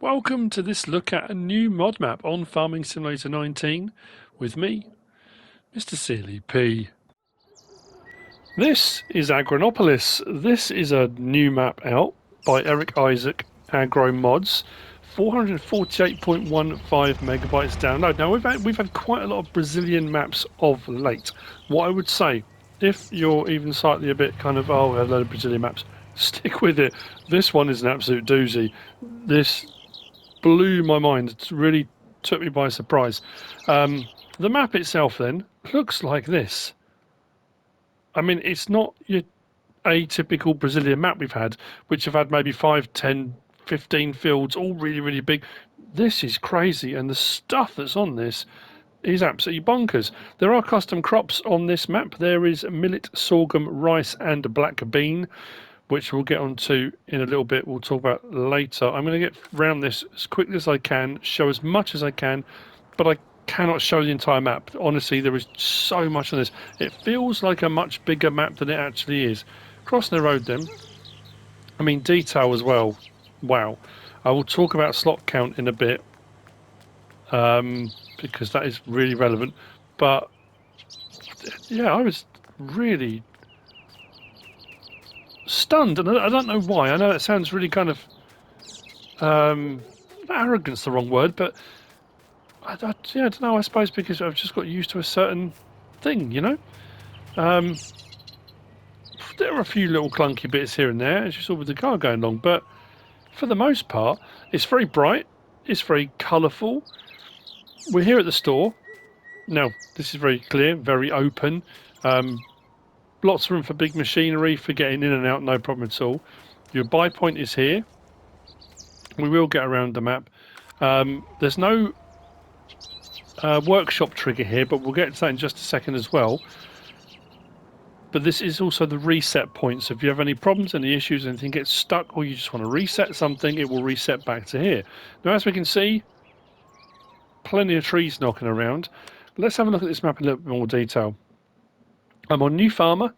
Welcome to this look at a new mod map on Farming Simulator 19 with me, MrSealyp. This is Agranopolis. This is a new map out by Erik Isac, Agro Mods. 448.15 megabytes download. Now we've had quite a lot of Brazilian maps of late. What I would say, if you're even slightly a bit kind of a load of Brazilian maps, stick with it. This one is an absolute doozy. This blew my mind. It really took me by surprise. The map itself then looks like this. I mean, it's not your atypical Brazilian map we've had, which have had maybe 5, 10, 15 fields, all really, really big. This is crazy, and the stuff that's on this is absolutely bonkers. There are custom crops on this map. There is millet, sorghum, rice, and black bean, which we'll get onto in a little bit. We'll talk about later. I'm going to get around this as quickly as I can, show as much as I can, but I cannot show the entire map. Honestly, there is so much on this. It feels like a much bigger map than it actually is. Crossing the road then. I mean, detail as well. Wow. I will talk about slot count in a bit, because that is really relevant. But yeah, I was really stunned, and I don't know why. I know it sounds really kind of arrogant's the wrong word, but I don't know. I suppose because I've just got used to a certain thing, you know. There are a few little clunky bits here and there, as you saw with the car going along, but for the most part, it's very bright. It's very colourful. We're here at the store now. This is very clear, very open. Lots of room for big machinery, for getting in and out, no problem at all. Your buy point is here. We will get around the map. There's no workshop trigger here, but we'll get to that in just a second as well. But this is also the reset point, so if you have any problems, any issues, anything gets stuck, or you just want to reset something, it will reset back to here. Now, as we can see, plenty of trees knocking around. Let's have a look at this map in a little bit more detail. I'm on New Farmer,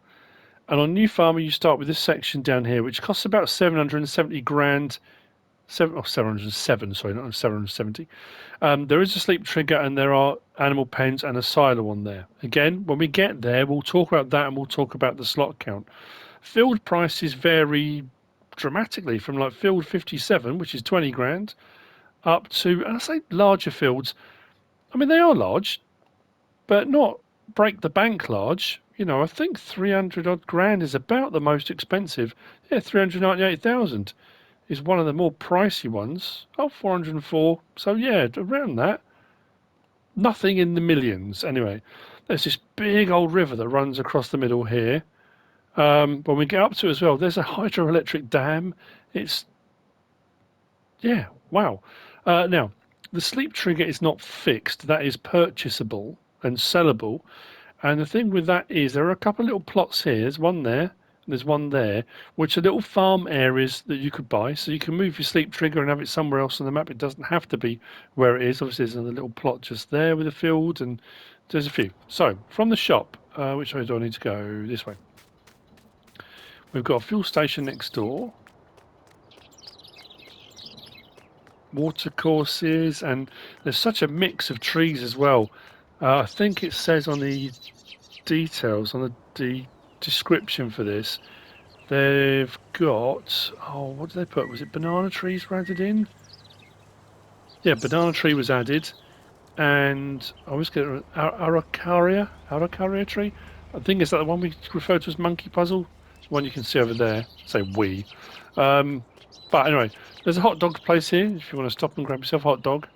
and on New Farmer you start with this section down here, which costs about 770 grand. 707, sorry, not 770. There is a sleep trigger, and there are animal pens and a silo on there. Again, when we get there, we'll talk about that, and we'll talk about the slot count. Field prices vary dramatically from like field 57, which is 20 grand, up to, and I say larger fields. I mean, they are large, but not break the bank large. You know, I think 300 odd grand is about the most expensive. Yeah, 398,000 is one of the more pricey ones. Oh, 404. So yeah, around that. Nothing in the millions. Anyway, there's this big old river that runs across the middle here. When we get up to it as well, there's a hydroelectric dam. It's, yeah, wow. Now, the sleep trigger is not fixed. That is purchasable and sellable. And the thing with that is there are a couple of little plots here. There's one there. There's one there, which are little farm areas that you could buy. So you can move your sleep trigger and have it somewhere else on the map. It doesn't have to be where it is. Obviously, there's another little plot just there with a field, and there's a few. So from the shop, which way do I need to go? This way. We've got a fuel station next door. Water courses, and there's such a mix of trees as well. I think it says on the details, on the description for this, they've got, oh, what did they put? Was it banana trees were added in? Yeah, banana tree was added, and I was getting araucaria tree. I think is that the one we referred to as monkey puzzle. It's the one you can see over there. Say we. But anyway, there's a hot dog place here if you want to stop and grab yourself a hot dog.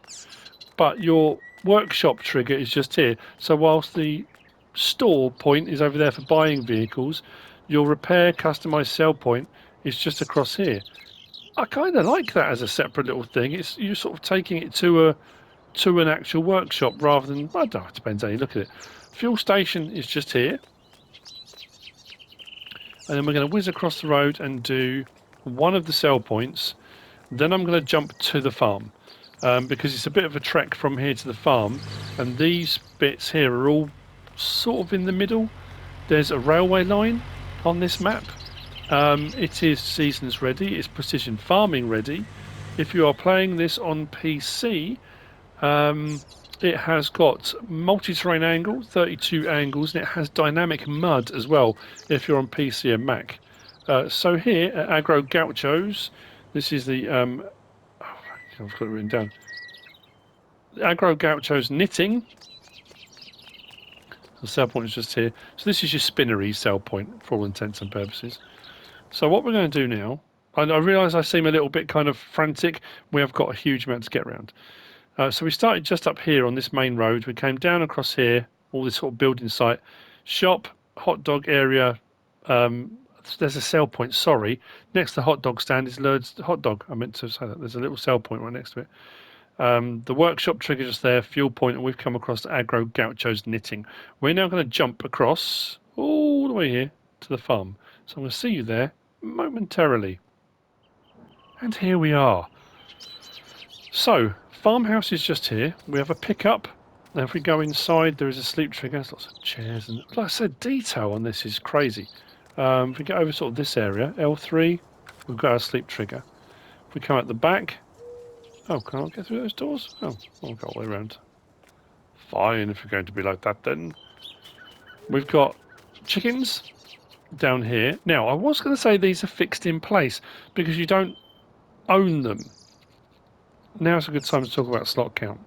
But your workshop trigger is just here. So whilst the store point is over there for buying vehicles, your repair customized sell point is just across here. I kind of like that as a separate little thing. It's you're sort of taking it to an actual workshop rather than, I don't know, it depends how you look at it. Fuel station is just here, and then we're going to whiz across the road and do one of the sell points. Then I'm going to jump to the farm, because it's a bit of a trek from here to the farm, and these bits here are all sort of in the middle. There's a railway line on this map. It is seasons ready, it's precision farming ready, If you are playing this on PC, it has got multi-terrain angle, 32 angles, and it has dynamic mud as well if you're on PC and Mac. So here at Agro Gauchos, this is the I've got it written down. Agro Gauchos knitting. The sell point is just here. So this is your spinnery sell point for all intents and purposes. So what we're going to do now, I realise I seem a little bit kind of frantic. We have got a huge amount to get around. So we started just up here on this main road. We came down across here, all this sort of building site, shop, hot dog area. There's a sell point. Sorry, next to the hot dog stand is Lurd's hot dog. I meant to say that. There's a little sell point right next to it. The workshop trigger just there, fuel point, and we've come across Agro Gauchos knitting. We're now going to jump across all the way here to the farm. So I'm going to see you there momentarily. And here we are. So, farmhouse is just here. We have a pickup. Now, if we go inside, there is a sleep trigger. There's lots of chairs. And like I said, detail on this is crazy. If we get over sort of this area, L3, we've got our sleep trigger. If we come out the back, oh, can I get through those doors? Oh, I'll go all the way around. Fine, if you're going to be like that then. We've got chickens down here. Now, I was going to say these are fixed in place because you don't own them. Now's a good time to talk about slot count.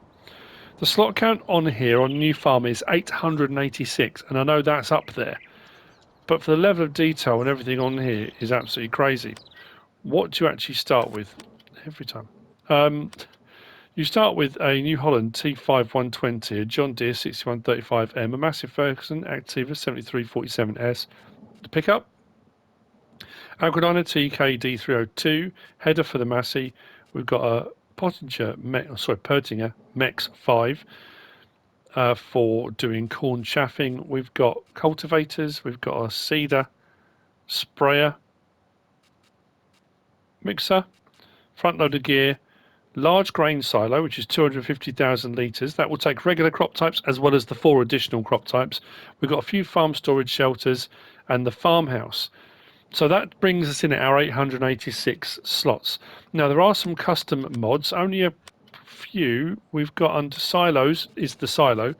The slot count on here on New Farm is 886, and I know that's up there. But for the level of detail and everything on here is absolutely crazy. What do you actually start with every time? You start with a New Holland T5 120, a John Deere 6135M, a Massive Ferguson Activa 7347S. The pickup, Agrodina TK D302, header for the Massey. We've got a Pertinger Mex 5 for doing corn chaffing. We've got cultivators. We've got a seeder, sprayer, mixer, front loader gear, large grain silo, which is 250,000 litres. That will take regular crop types as well as the 4 additional crop types. We've got a few farm storage shelters and the farmhouse. So that brings us in at our 886 slots. Now, there are some custom mods, only a few. We've got under silos is the silo.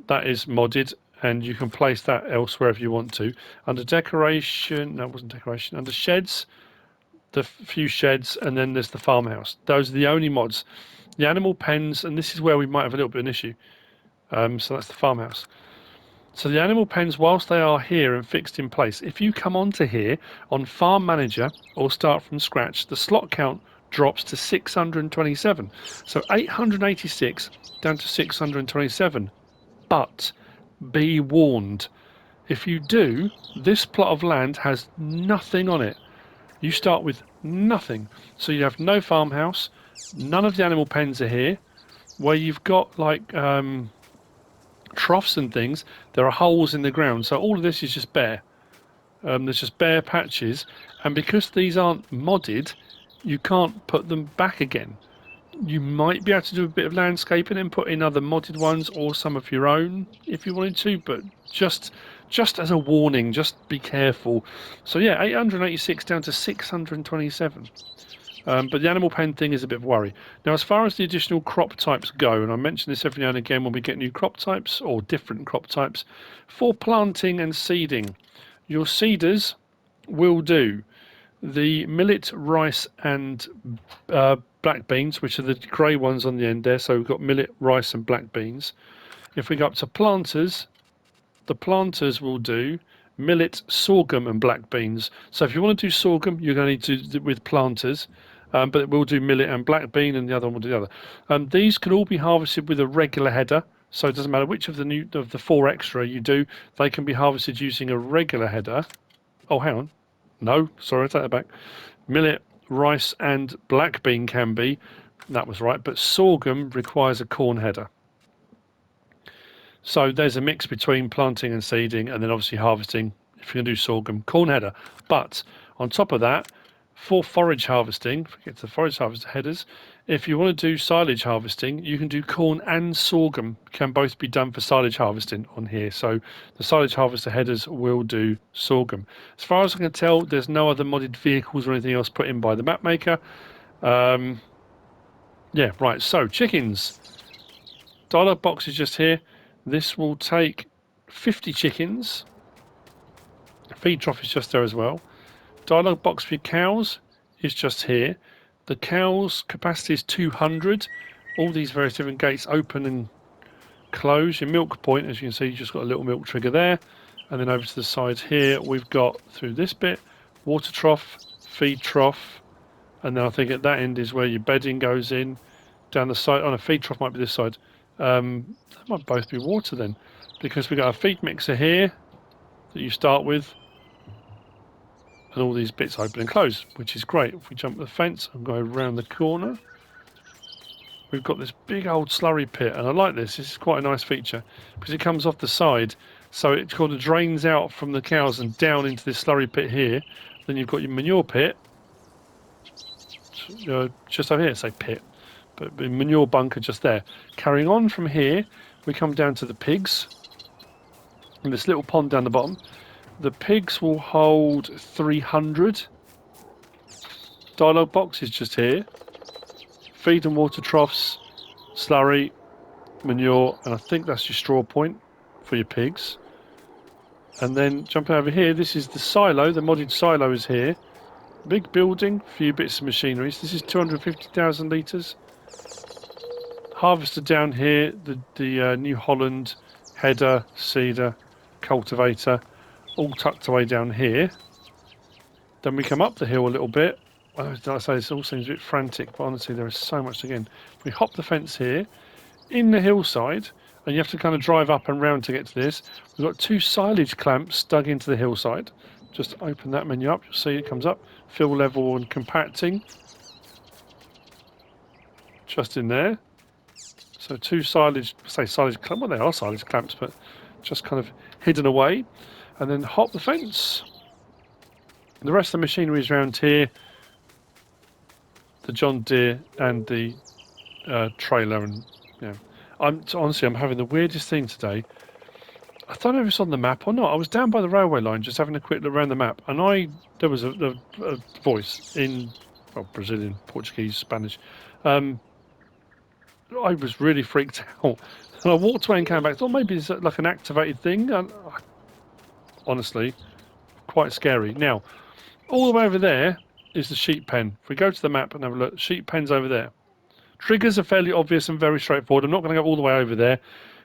That is modded, and you can place that elsewhere if you want to. Under decoration, no, it wasn't decoration. Under sheds, the few sheds, and then there's the farmhouse. Those are the only mods. The animal pens, and this is where we might have a little bit of an issue. So that's the farmhouse. So the animal pens, whilst they are here and fixed in place, if you come onto here on Farm Manager or start from scratch, the slot count drops to 627. So 886 down to 627. But be warned, if you do, this plot of land has nothing on it. You start with nothing. So you have no farmhouse, none of the animal pens are here. Where you've got like troughs and things, there are holes in the ground. So all of this is just bare. There's just bare patches. And because these aren't modded, you can't put them back again. You might be able to do a bit of landscaping and put in other modded ones or some of your own if you wanted to, but just as a warning, just be careful. So yeah, 886 down to 627. But the animal pen thing is a bit of a worry. Now, as far as the additional crop types go, and I mention this every now and again when we get new crop types or different crop types, for planting and seeding, your seeders will do the millet, rice, and black beans, which are the grey ones on the end there. So we've got millet, rice, and black beans. If we go up to planters, the planters will do millet, sorghum, and black beans. So if you want to do sorghum, you're going to need to do it with planters. But it will do millet and black bean, and the other one will do the other. These can all be harvested with a regular header, so it doesn't matter which of the 4 extra you do. They can be harvested using a regular header. Oh, hang on. No, sorry, I take that back. Millet, rice, and black bean can be. That was right, but sorghum requires a corn header. So there's a mix between planting and seeding, and then obviously harvesting. If you're going to do sorghum, corn header. But on top of that, for forage harvesting, forget the forage harvest headers, if you want to do silage harvesting, you can do corn and sorghum, can both be done for silage harvesting on here. So the silage harvester headers will do sorghum. As far as I can tell, there's no other modded vehicles or anything else put in by the map maker. Yeah, right. So chickens. Dialogue box is just here. This will take 50 chickens. Feed trough is just there as well. Dialogue box for cows is just here. The cows' capacity is 200. All these various different gates open and close. Your milk point, as you can see, you've just got a little milk trigger there. And then over to the sides here, we've got through this bit, water trough, feed trough. And then I think at that end is where your bedding goes in. Down the side, on a feed trough might be this side. That might both be water then, because we've got a feed mixer here that you start with. And all these bits open and close, which is great. If we jump the fence and go around the corner, we've got this big old slurry pit, and I like this. This is quite a nice feature because it comes off the side, so it kind of drains out from the cows and down into this slurry pit here. Then you've got your manure pit, just over here, say pit, but the manure bunker just there. Carrying on from here, we come down to the pigs, and this little pond down the bottom. The pigs will hold 300. Dialogue box is just here. Feed and water troughs, slurry, manure, and I think that's your straw point for your pigs. And then jumping over here, this is the silo. The modded silo is here. Big building, few bits of machinery. This is 250,000 litres. Harvester down here, the New Holland header, seeder, cultivator, all tucked away down here. Then we come up the hill a little bit. Like I say, this all seems a bit frantic, but honestly there is so much to gain. We hop the fence here, in the hillside, and you have to kind of drive up and round to get to this. We've got 2 silage clamps dug into the hillside. Just open that menu up, you'll see it comes up. Fill level and compacting. Just in there. So 2 silage, silage clamps, well they are silage clamps, but just kind of hidden away. And then hop the fence. The rest of the machinery is around here. The John Deere and the trailer, and honestly, I'm having the weirdest thing today. I don't know if it's on the map or not. I was down by the railway line, just having a quick look around the map, and there was a voice in Brazilian, Portuguese, Spanish. I was really freaked out, and I walked away and came back. Thought maybe it's like an activated thing. And honestly, quite scary. Now, all the way over there is the sheep pen. If we go to the map and have a look, sheep pen's over there. Triggers are fairly obvious and very straightforward. I'm not going to go all the way over there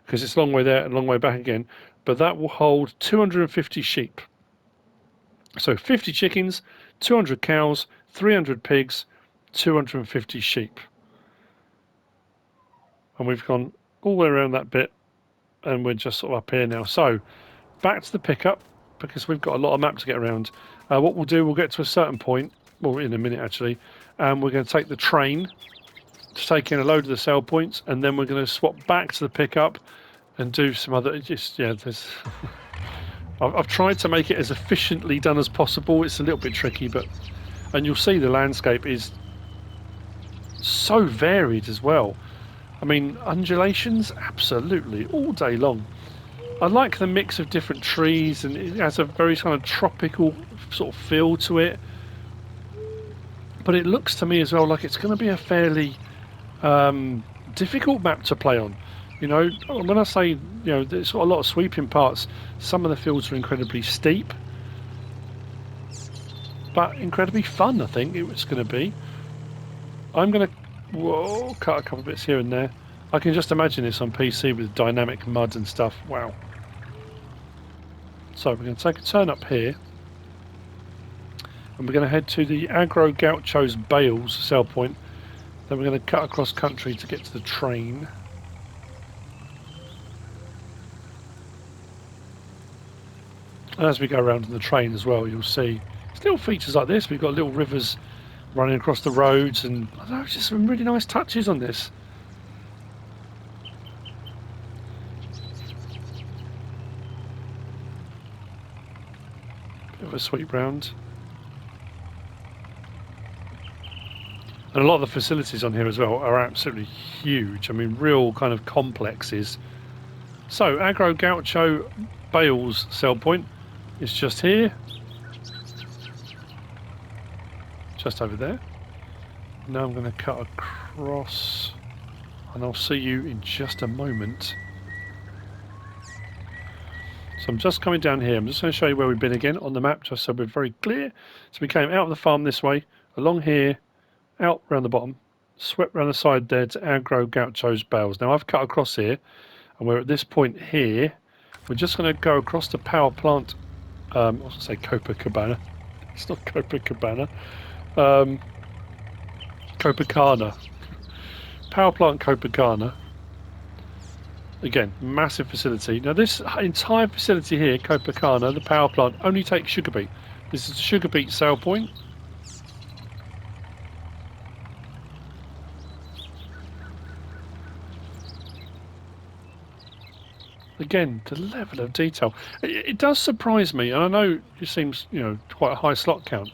because it's a long way there and a long way back again. But that will hold 250 sheep. So 50 chickens, 200 cows, 300 pigs, 250 sheep. And we've gone all the way around that bit, and we're just sort of up here now. So back to the pickup, because we've got a lot of map to get around. What we'll do, we'll get to a certain point, well, in a minute actually, and we're going to take the train to take in a load of the sell points, and then we're going to swap back to the pickup and do some other. There's. I've tried to make it as efficiently done as possible. It's a little bit tricky, and you'll see the landscape is so varied as well. I mean, undulations, absolutely, all day long. I like the mix of different trees, and it has a very kind of tropical sort of feel to it. But it looks to me as well like it's going to be a fairly difficult map to play on. You know, when I say, there's got a lot of sweeping parts, some of the fields are incredibly steep, but incredibly fun, I think it's going to be. I'm going to cut a couple of bits here and there. I can just imagine this on PC with dynamic mud and stuff. Wow. So we're going to take a turn up here, and we're going to head to the Agro Gaucho's Bales sell point. Then we're going to cut across country to get to the train. And as we go around on the train as well, you'll see it's little features like this. We've got little rivers running across the roads, and I don't know, just some really nice touches on this. Bit of a sweep round. And a lot of the facilities on here as well are absolutely huge. I mean, real kind of complexes. So, Agro Gaucho Bales sell point is just here. Just over there. Now I'm going to cut across, and I'll see you in just a moment. So I'm just coming down here. I'm just going to show you where we've been again on the map, just so we're very clear. So we came out of the farm this way, along here, out around the bottom, swept around the side there to Agro Gaucho's bales. Now I've cut across here, and we're at this point here. We're just going to go across the power plant. I was going to say Copacabana. It's not Copacabana. Copacabana. Power plant Copacabana. Again, massive facility. Now this entire facility here, Copacabana, the power plant, only takes sugar beet. This is a sugar beet sale point. Again, the level of detail. It does surprise me, and I know it seems, you know, quite a high slot count.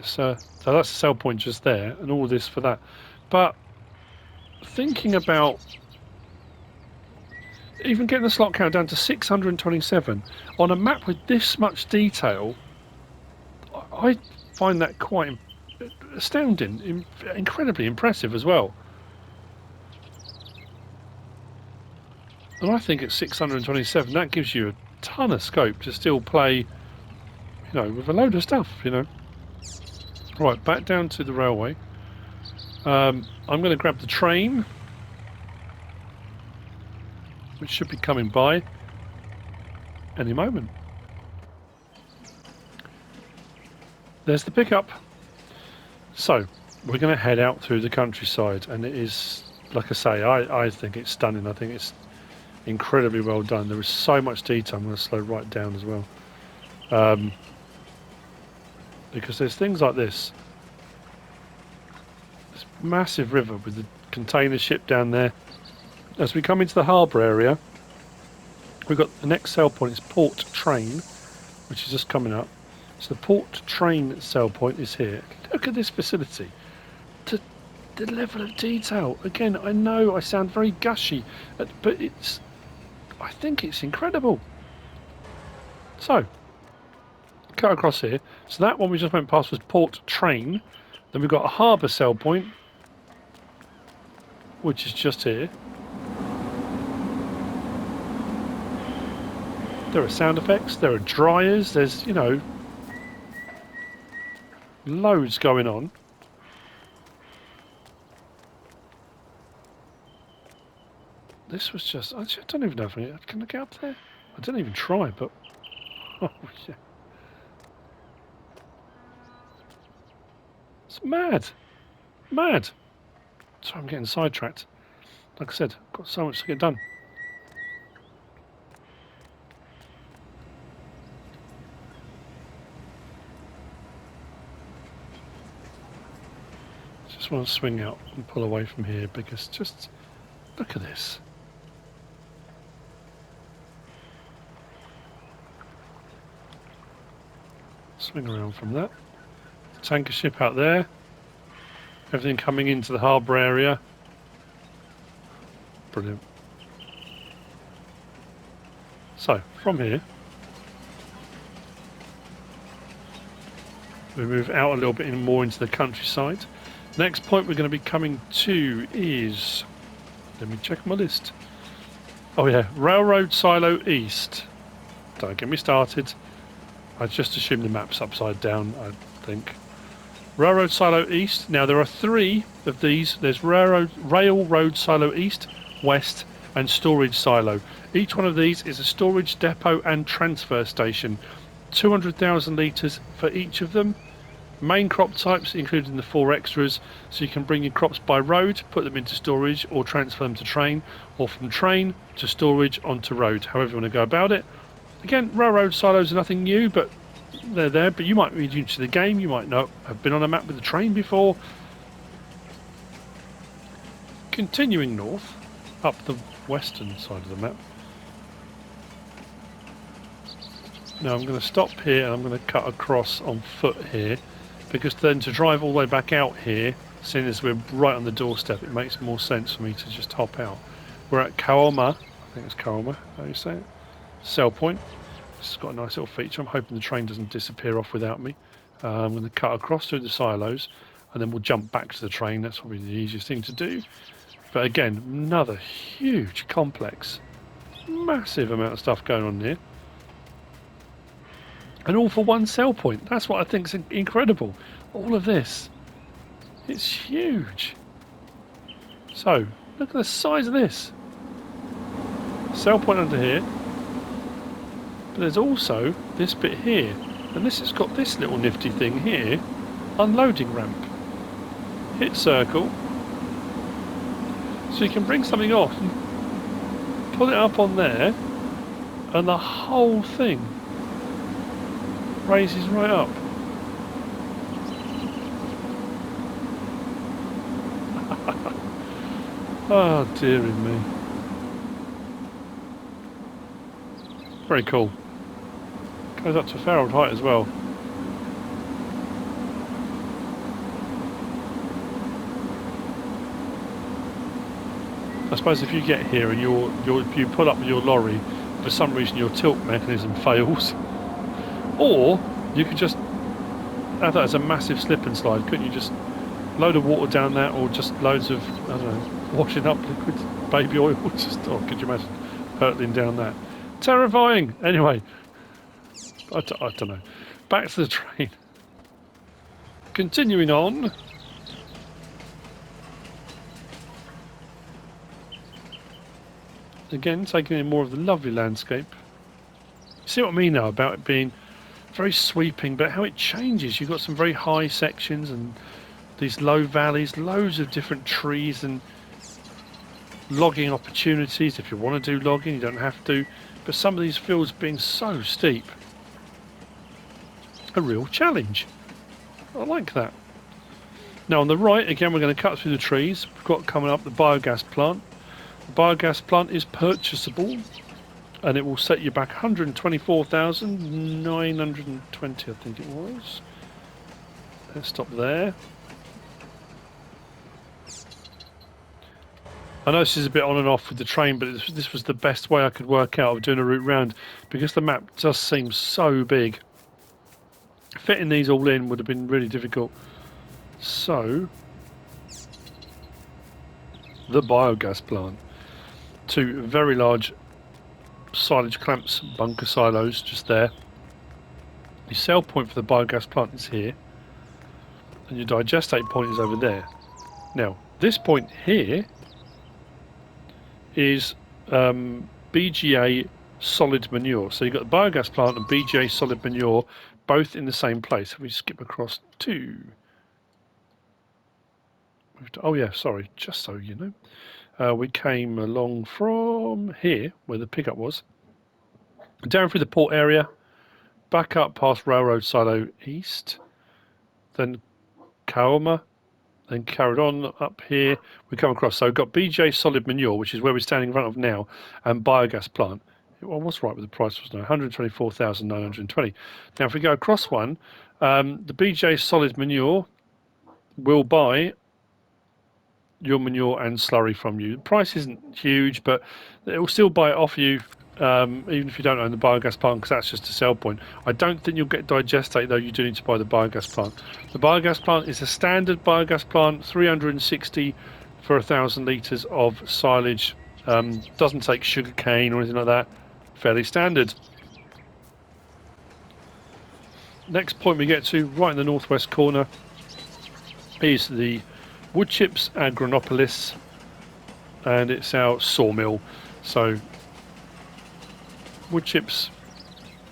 So that's a sell point just there, and all this for that. But thinking about even getting the slot count down to 627 on a map with this much detail, I find that quite astounding, incredibly impressive as well. And I think at 627, that gives you a ton of scope to still play, you know, with a load of stuff, you know. Right, back down to the railway. I'm going to grab the train, which should be coming by any moment. There's the pickup. So, we're going to head out through the countryside, and it is, like I say, I think it's stunning. I think it's incredibly well done. There is so much detail. I'm going to slow right down as well. Because there's things like this massive river with the container ship down there. As we come into the harbour area, we've got the next sell point is Port Train, which is just coming up. So the Port Train sell point is here. Look at this facility. The level of detail. Again, I know I sound very gushy, but I think it's incredible. So, cut across here. So that one we just went past was Port Train. Then we've got a harbour sell point, which is just here. There are sound effects, there are dryers, there's, you know, loads going on. This was just, I don't even know if can I get up there? I didn't even try, but, oh yeah. It's mad. Mad. Sorry, I'm getting sidetracked. Like I said, I've got so much to get done. Just want to swing out and pull away from here because just look at this. Swing around from that. Tanker ship out there. Everything coming into the harbour area. Brilliant. So, from here, we move out a little bit more into the countryside. Next point we're going to be coming to is, let me check my list. Oh yeah, Railroad Silo East. Don't get me started. I just assumed the map's upside down, I think. Railroad Silo East. Now there are 3 of these. There's Railroad Silo East, West and Storage Silo. Each one of these is a storage depot and transfer station. 200,000 litres for each of them. Main crop types including the 4 extras, so you can bring your crops by road, put them into storage or transfer them to train, or from train to storage onto road, however you want to go about it. Again, railroad silos are nothing new, but they're there. But you might be new to the game, you might not have been on a map with a train before. Continuing north, up the western side of the map. Now I'm going to stop here and I'm going to cut across on foot here, because then to drive all the way back out here, seeing as we're right on the doorstep, it makes more sense for me to just hop out. We're at Kaoma, I think it's Kaoma, how do you say it? Sell point. This has got a nice little feature. I'm hoping the train doesn't disappear off without me. I'm going to cut across through the silos. and then we'll jump back to the train. That's probably the easiest thing to do. But again, another huge complex, massive amount of stuff going on here. And all for one sell point. That's what I think is incredible. All of this. It's huge. So, look at the size of this. Sell point under here. But there's also this bit here. And this has got this little nifty thing here. Unloading ramp. Hit circle. So you can bring something off and pull it up on there. And the whole thing raises right up. Oh, dearie me. Very cool. Goes up to a fair old height as well. I suppose if you get here and you pull up with your lorry, for some reason your tilt mechanism fails, or you could just have that as a massive slip and slide, couldn't you? Just load of water down that, or just loads of, I don't know, washing up liquid baby oil. Just, oh, could you imagine hurtling down that? Terrifying. Anyway, I don't know. Back to the train. Continuing on. Again, taking in more of the lovely landscape. See what I mean now about it being very sweeping, but how it changes. You've got some very high sections and these low valleys, loads of different trees and logging opportunities. If you want to do logging, you don't have to. But some of these fields being so steep, a real challenge. I like that. Now on the right, again, we're going to cut through the trees. We've got coming up the biogas plant. The biogas plant is purchasable, and it will set you back 124,920, I think it was. Let's stop there. I know this is a bit on and off with the train, but this was the best way I could work out of doing a route round, because the map just seems so big. Fitting these all in would have been really difficult. So, the biogas plant. Two very large silage clamps, bunker silos just there. Your sell point for the biogas plant is here, and your digestate point is over there. Now, this point here is BGA solid manure. So you've got the biogas plant and BGA solid manure both in the same place. If we skip across to... Oh yeah, sorry, just so you know. We came along from here, where the pickup was, down through the port area, back up past Railroad Silo East, then Kaoma, then carried on up here. We come across, so we've got BJ Solid Manure, which is where we're standing in front of now, and biogas plant. Well, I was right with the price, wasn't I? 124,920. Now, if we go across one, the BJ Solid Manure will buy your manure and slurry from you. The price isn't huge, but it will still buy it off you, even if you don't own the biogas plant, because that's just a sell point. I don't think you'll get digestate, though. You do need to buy the biogas plant. The biogas plant is a standard biogas plant, 360 for 1,000 litres of silage. Doesn't take sugar cane or anything like that. Fairly standard. Next point we get to, right in the northwest corner, is the wood chips Agranopolis, and it's our sawmill. So wood chips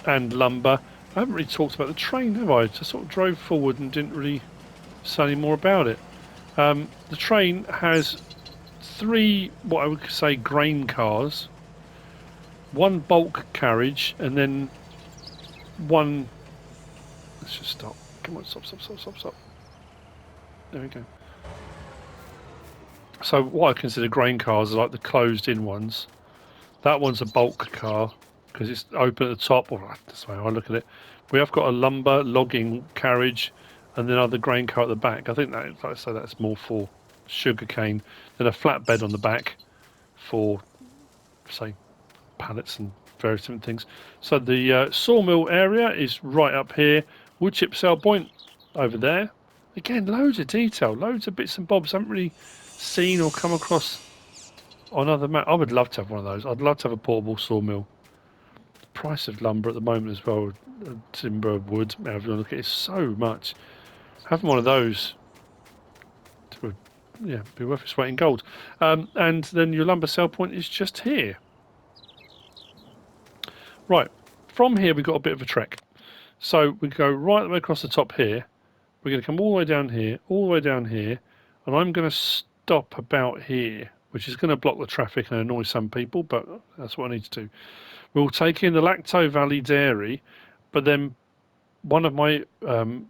and lumber. I haven't really talked about the train, have I? Just sort of drove forward and didn't really say any more about it. The train has 3, what I would say, grain cars, 1 bulk carriage, and then 1... Let's just stop. Come on, stop. There we go. So what I consider grain cars are like the closed-in ones. That one's a bulk car because it's open at the top, or that's the way I look at it. We have got a lumber logging carriage and then another grain car at the back. I think that, like I say, that's more for sugarcane. Then a flatbed on the back for, say, pallets and various different things. So the sawmill area is right up here. Wood chip sell point over there. Again, loads of detail, loads of bits and bobs I haven't really seen or come across on other maps. I would love to have one of those. I'd love to have a portable sawmill. The price of lumber at the moment as well, timber, wood, however you look at it, is so much. Having one of those would, yeah, be worth its weight in gold. And then your lumber sell point is just here. Right, from here we've got a bit of a trek. So we go right the way across the top here. We're going to come all the way down here, all the way down here, and I'm going to stop about here, which is going to block the traffic and annoy some people, but that's what I need to do. We'll take in the Lacto Valley Dairy, but then one of my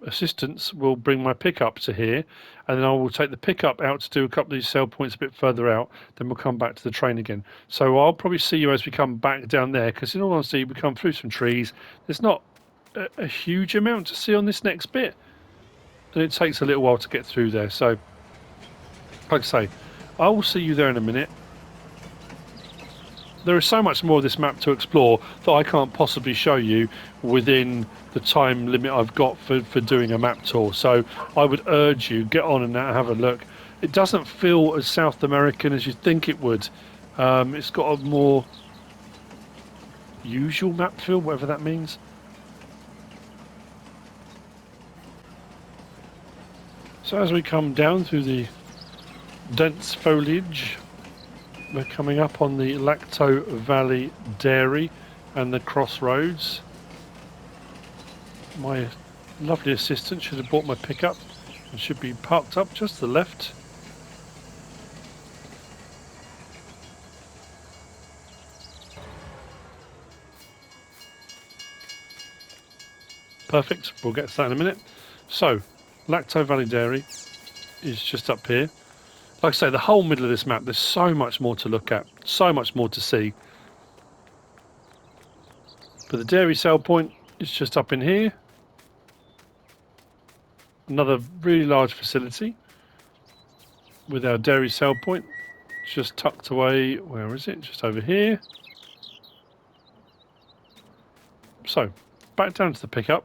assistants will bring my pickup to here, and then I will take the pickup out to do a couple of these sell points a bit further out. Then we'll come back to the train again. So I'll probably see you as we come back down there, because in all honesty, we come through some trees. There's not a huge amount to see on this next bit, and it takes a little while to get through there. So, like I say, I will see you there in a minute. There is so much more of this map to explore that I can't possibly show you within the time limit I've got for doing a map tour. So I would urge you, get on and have a look. It doesn't feel as South American as you think it would. It's got a more usual map feel, whatever that means. So as we come down through the dense foliage, we're coming up on the Lacto Valley Dairy and the crossroads. My lovely assistant should have brought my pickup and should be parked up just to the left. Perfect, we'll get to that in a minute. So, Lacto Valley Dairy is just up here. Like I say, the whole middle of this map, there's so much more to look at, so much more to see. But the dairy sale point is just up in here. Another really large facility with our dairy sale point just tucked away. Where is it? Just over here. So, back down to the pickup.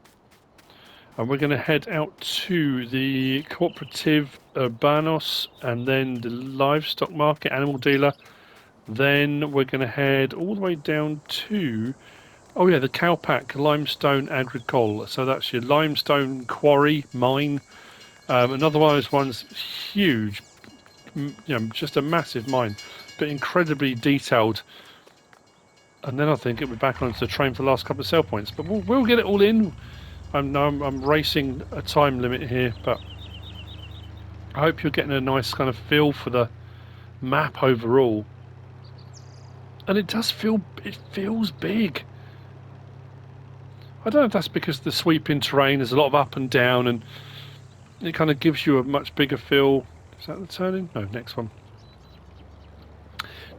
And we're going to head out to the Cooperative Urbanos and then the livestock market, animal dealer. Then we're going to head all the way down to, oh yeah, the Cowpack Limestone Agricole. So that's your limestone quarry, mine. Another one of those ones, huge, just a massive mine, but incredibly detailed. And then I think it'll be back onto the train for the last couple of sell points. But we'll get it all in. I'm racing a time limit here, but I hope you're getting a nice kind of feel for the map overall. And it does feel, it feels big. I don't know if that's because the sweeping terrain, there's a lot of up and down, and it kind of gives you a much bigger feel. Is that the turning? No, next one.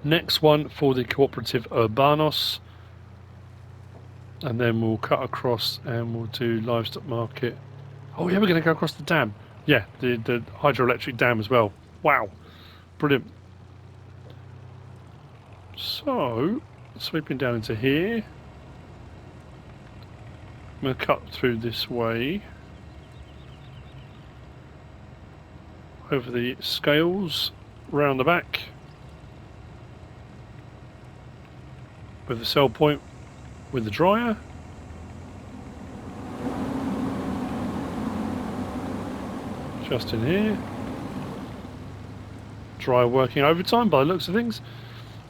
Next one for the Cooperative Urbanos. And then we'll cut across and we'll do livestock market. Oh yeah, we're going to go across the dam. Yeah, the hydroelectric dam as well. Wow, brilliant. So, sweeping down into here. I'm going to cut through this way. Over the scales, round the back. With the sell point. With the dryer. Just in here. Dryer working overtime by the looks of things.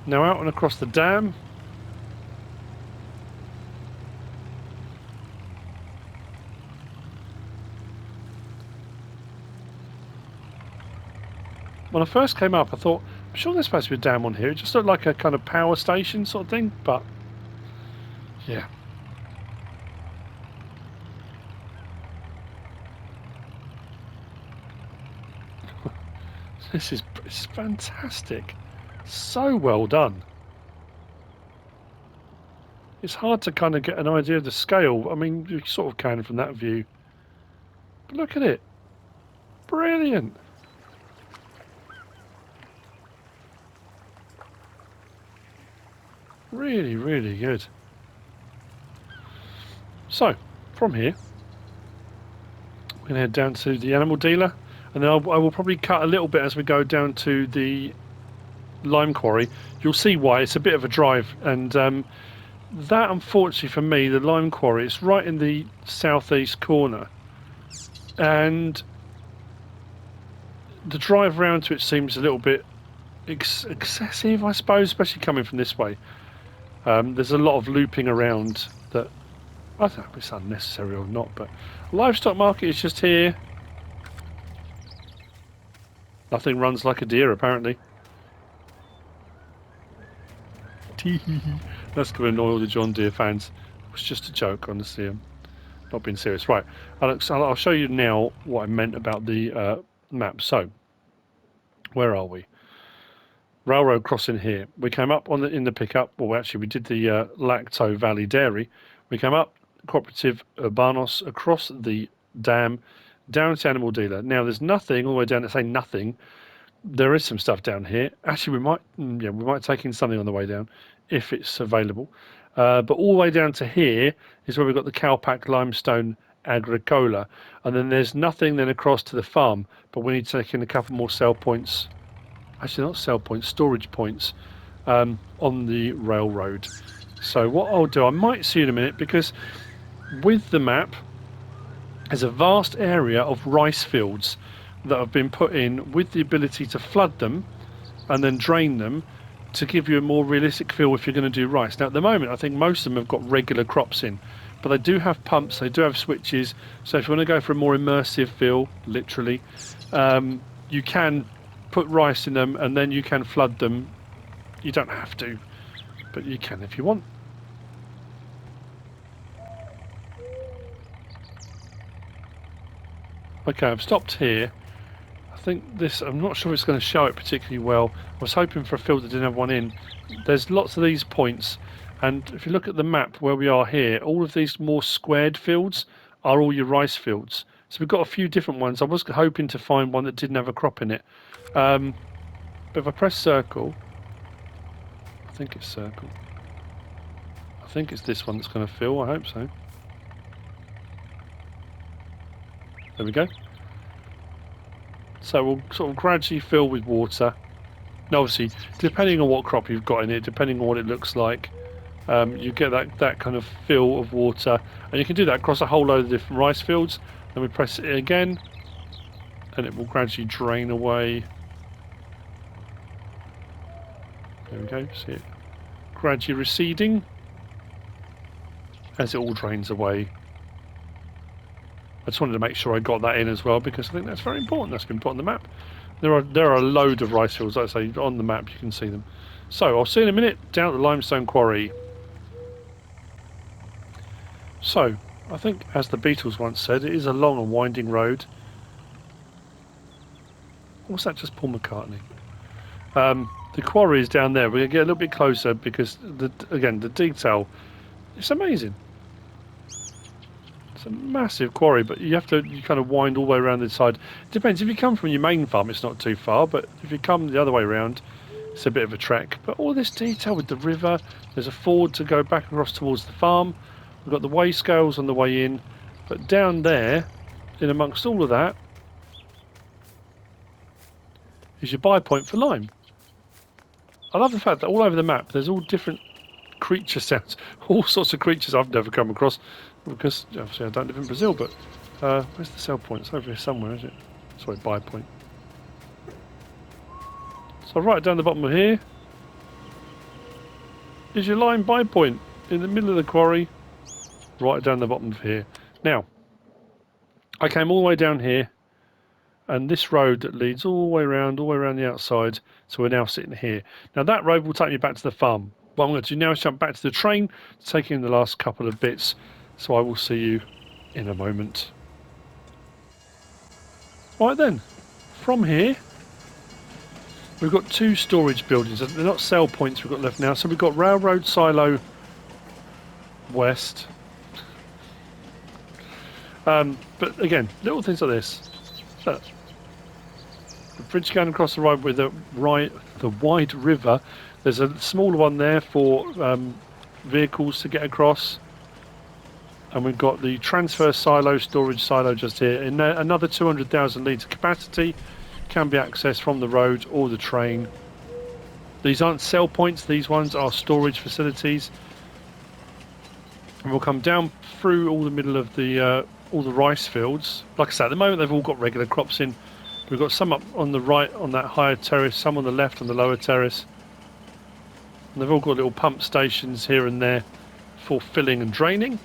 Now out and across the dam. When I first came up I thought, I'm sure there's supposed to be a dam on here. It just looked like a kind of power station sort of thing, but yeah. It's fantastic. So well done. It's hard to kind of get an idea of the scale. I mean, you sort of can from that view. But look at it. Brilliant. Really, really good. So, from here, We're going to head down to the animal dealer, and then I will probably cut a little bit as we go down to the lime quarry. You'll see why. It's a bit of a drive, and that, unfortunately for me, the lime quarry, it's right in the southeast corner, and the drive round to it seems a little bit excessive, I suppose, especially coming from this way. There's a lot of looping around that I don't know if it's unnecessary or not, but livestock market is just here. Nothing runs like a deer, apparently. That's going to annoy all the John Deere fans. It was just a joke, honestly. I'm not being serious. Right, Alex, I'll show you now what I meant about the map. So, where are we? Railroad crossing here. We came up on in the pickup. Well, actually, we did the Lacto Valley Dairy. We came up Cooperative Urbanos across the dam down to Animal Dealer. Now, there's nothing all the way down. To say nothing. There is some stuff down here. Actually, we might take in something on the way down if it's available. But all the way down to here is where we've got the Cowpack Limestone Agricola, and then there's nothing then across to the farm. But we need to take in a couple more sell points. Actually, not sell points, storage points on the railroad. So what I'll do, I might see you in a minute, because with the map, there's a vast area of rice fields that have been put in with the ability to flood them and then drain them to give you a more realistic feel if you're going to do rice. Now, at the moment, I think most of them have got regular crops in, but they do have pumps, they do have switches. So if you want to go for a more immersive feel, literally, you can put rice in them and then you can flood them. You don't have to, but you can if you want. Okay, I've stopped here. I think this, I'm not sure it's going to show it particularly well. I was hoping for a field that didn't have one in. There's lots of these points, and if you look at the map where we are here, all of these more squared fields are all your rice fields. So we've got a few different ones. I was hoping to find one that didn't have a crop in it. But if I press circle, I think it's circle. I think it's this one that's going to fill, I hope so. There we go. So we'll sort of gradually fill with water. And obviously, depending on what crop you've got in it, depending on what it looks like, you get that kind of fill of water. And you can do that across a whole load of different rice fields. Then we press it again, and it will gradually drain away. There we go, see it gradually receding as it all drains away. I just wanted to make sure I got that in as well, because I think that's very important. That's been put on the map. There are a load of rice fields, like I say, on the map. You can see them. So I'll see you in a minute down at the limestone quarry. So I think, as the Beatles once said, it is a long and winding road. What's that? Just Paul McCartney. The quarry is down there. We're going to get a little bit closer because, again, the detail, it's amazing. It's a massive quarry, but you kind of wind all the way around the side. It depends. If you come from your main farm, it's not too far, but if you come the other way around, it's a bit of a trek. But all this detail with the river, there's a ford to go back across towards the farm. We've got the weigh scales on the way in, but down there, in amongst all of that, is your buy point for lime. I love the fact that all over the map, there's all different creature sounds, all sorts of creatures I've never come across, because obviously I don't live in Brazil. But where's the sell point? It's over here somewhere, is it? Sorry, buy point. So right down the bottom of here is your lime buy point in the middle of the quarry, right down the bottom of here. Now, I came all the way down here, and this road that leads all the way around the outside, so we're now sitting here. Now that road will take me back to the farm. What I'm going to do now is jump back to the train to take in the last couple of bits, so I will see you in a moment. Right then, from here, we've got two storage buildings. They're not sell points we've got left now, so we've got Railroad Silo West. But again, little things like this. Look. The bridge going across the road with the wide river. There's a smaller one there for vehicles to get across. And we've got the transfer silo, storage silo just here. In there, another 200,000 litre capacity, can be accessed from the road or the train. These aren't sell points, these ones are storage facilities. And we'll come down through all the middle of the all the rice fields. Like I said, at the moment they've all got regular crops in. We've got some up on the right on that higher terrace, some on the left on the lower terrace. And they've all got little pump stations here and there for filling and draining.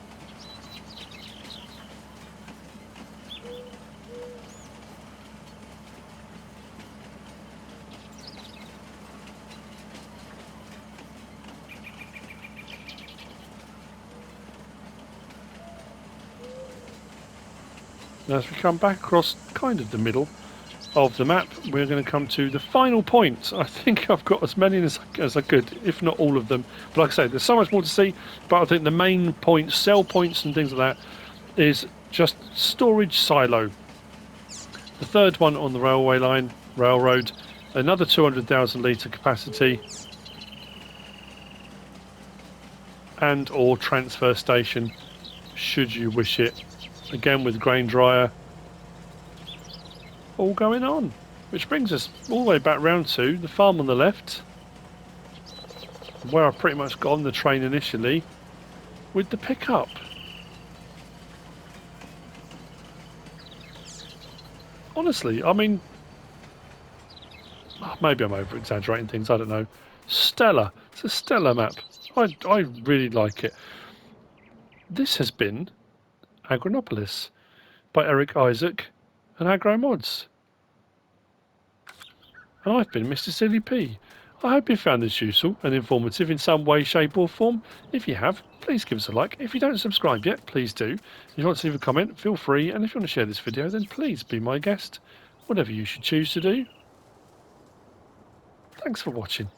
Now as we come back across kind of the middle of the map, we're going to come to the final point. I think I've got as many as I could, if not all of them. But like I say, there's so much more to see, but I think the main points, sell points and things like that, is just storage silo. The third one on the railroad, another 200,000 litre capacity, and or transfer station, should you wish it. Again with grain dryer, all going on. Which brings us all the way back round to the farm on the left, where I pretty much got on the train initially with the pickup. Honestly, I mean, maybe I'm over exaggerating things, I don't know. Stellar. It's a stellar map. I really like it. This has been Agranopolis by Erik Isac and Agro Mods. And I've been MrSealyp. I hope you found this useful and informative in some way, shape or form. If you have, please give us a like. If you don't subscribe yet, please do. If you want to leave a comment, feel free. And if you want to share this video, then please be my guest. Whatever you should choose to do. Thanks for watching.